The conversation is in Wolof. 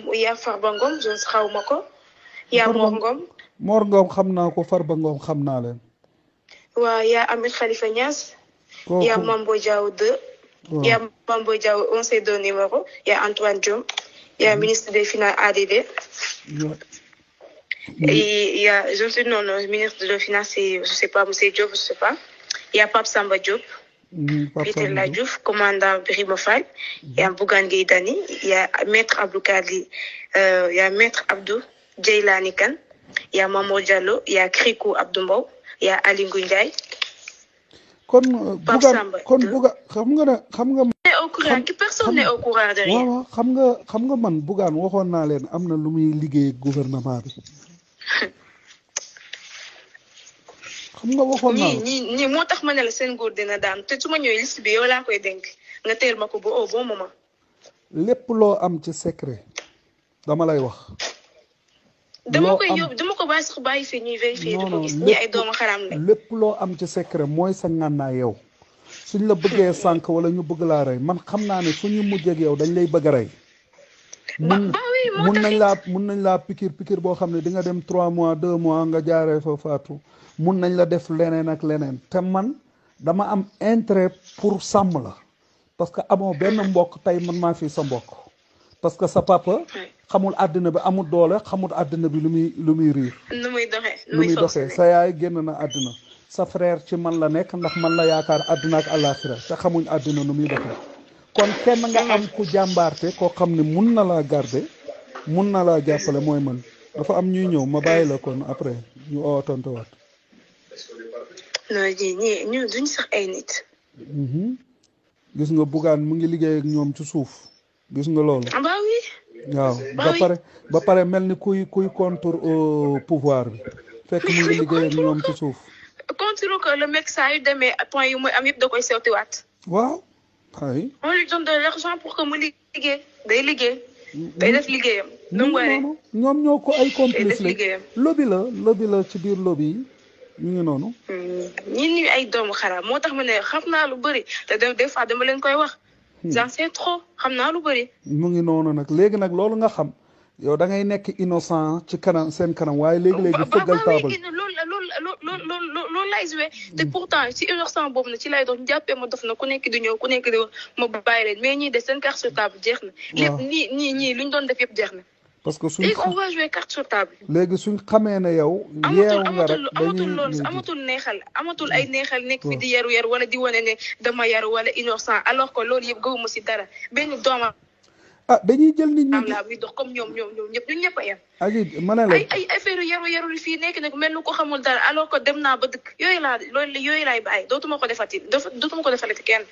yaa Farba Ngom xaw ma ko. yaa Mor Ngom. Mor Ngom xam naa ko, Farba Ngom xam naa leen. waa yaa Ahmed Khalifa Niass. kooku yaa Mambo Diaw 2. waaw yaa Mambo Diaw on sait deux numéros. yaa Antoine Diome. yaa ministre des finances ADD. Et je sais non ministre des finances je sais pas monsieur Diop je sais pas. yaa Pape Samba Diop. Peter Ladjouf, commandant Birima Fall. Il y a Bougane Gueye Dany, il y a Maître Abdou Kadi, il y a Maître Abdou Djeylani Kane, il y a Mamour Diallo, il y a Krikou Abdou Mbow, il y a Ali Ndiaye. Kon Bougane xam nga au courant ki personne n'est au courant de rien. waaw xam nga man Bougane waxoon naa leen am na lu muy liggéey gouvernement bi. xam nga waxoon naa ñii moo tax ma ne la seen nguur dina daan te su ma ñëwee liste bi yow laa koy dénk nga teel ma ko ba au bon moment. lépp loo am ci secret dama lay wax. dama ko bàyyi sax bàyyi fii ñuy vérifier di ko gis ñi ay doomu xaram lañ. lépp loo am ci secret mooy sa ngànnaay yow suñ la bëggee sànq wala ñu bëgg laa rey man xam naa ne suñu mujjee ak yow dañ lay bëgg a rey. mun nañ laa pikir boo xam ne di nga dem 3 mois 2 mois nga jaaree fa faatu. mun nañ la def leneen ak leneen te man dama am intérêt pour sàmm la parce que amoo benn mbokk tey man maa fi sa mbokk parce que sa papa xamul àddina bi amul doole xamul àddina bi lu muy riir lu muy doxee sa yaay génn na àddina sa frère ci man la nekk ndax man la yaakaar àddina ak àllaaxira te xamuñ àddina nu muy doxee kon kenn nga am ku jàmbaarte koo xam ne mun na laa garder mun na laa jàppale mooy man dafa am ñuy ñëw ma bàyyi la kon après ñu ootonte waat non ñii duñ sax ay nit. gis nga Bougane mu ngi liggéey ak ñoom ci suuf gis nga loolu. ah bah oui. waaw ba pare mel ni kuy contre pouvoir bi fekk mu ngi liggéey ak ñoom ci suuf. contre que le mec saa yu demee point yu muy am yëpp da koy sewtiwaat. waaw. ay on lui donne de l'argent pour que mu liggéey day liggéey. day def liggéeyam. nu mu waree ñoom ñoo ko ay complice la lobby la ci biir lobby yi. ñu ngi noonu. ñi ay doomu xaraam moo tax ma ne xam naa lu bëri te des fois dama leen koy wax. j'en sais trop xam naa lu bëri. mu ngi noonu nag léegi nag loolu nga xam yow da ngay nekk innocent ci kanam seen kanam waaye léegi fëggal taabal. loolu lay joué te pourtant ci innocent boobu na ci lay doon jàppee ma dof na ku nekk di ñëw ku nekk di wax ma bàyyi leen mais ñii de seen carte sur table jeex na. waaw lépp ñii luñ doon def yëpp jeex na. parce que léegi on va jouer carte sur table. léegi suñ xamee ne yow. yeewu nga rek amatul loolu amatul neexal amatul ay neexal nekk fi di yaru wala di wane ne dama yaru wala innocent alors que loolu yëpp gëwuma si dara benn doomam. dañuy jël nit ñi. am la muy dox comme ñoom ñëpp ñun ñëpp a yem. aji ma ne la ay affaire yaru fii nekk nag mel ni ko xamul dara alors que dem naa ba dëkk yooyu laay bàyyi dootuma ko defati kenn.